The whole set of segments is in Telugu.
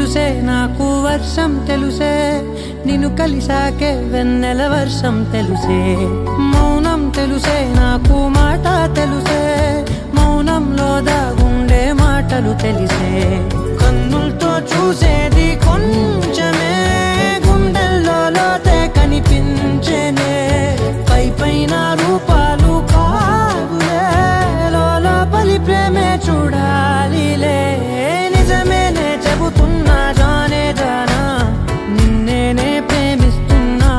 తెలుసే నాకు వర్షం తెలుసే నిన్ను కలిసాకే వెన్నెల వర్షం తెలుసే మౌనం తెలుసే నాకు మాట తెలుసే మౌనంలో దాగుండే మాటలు తెలిసే కన్నులతో చూసేది కొంచెమే గుండెల్లో లోతే కనిపించేనే పై పైన రూపాలు కాదులే లోపలి ప్రేమే చూడాలిలే నిజమేనే చెబుతున్నా జానే జానా నిన్నేనే ప్రేమిస్తున్నా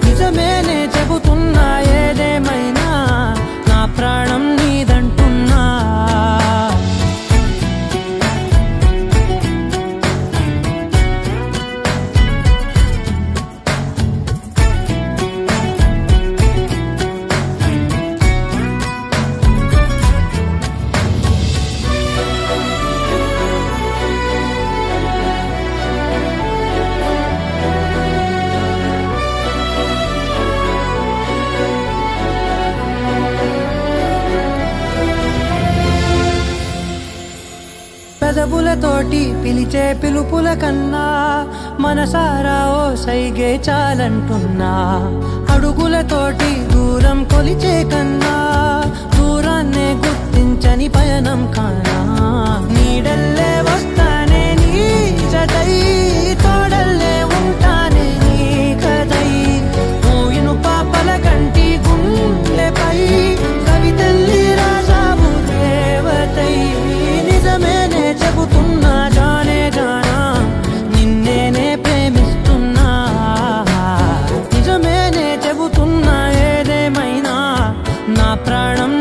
నిజమేనే చెబుతున్నా ఏదేమైనా నా ప్రాణం నీదంటున్నా పెదవులతోటి పిలిచే పిలుపుల కన్నా మనసారా ఓ సైగే చాలంటున్నా అడుగులతోటి దూరం కొలిచే కన్నా దూరాన్నే గుర్తించని పయనం కానా నీడల్లే వస్తానే నీ జతై తోడల్లే ఉంటానే నీ కదై మూయిను పాపల కంటి గుండెపై కవితల్లి రాజావు దేవతై నిజమేనే చెబుతున్నా జానే జానా నిన్నేనే ప్రేమిస్తున్నా నిజమేనే చెబుతున్నా ఏదేమైనా నా ప్రాణం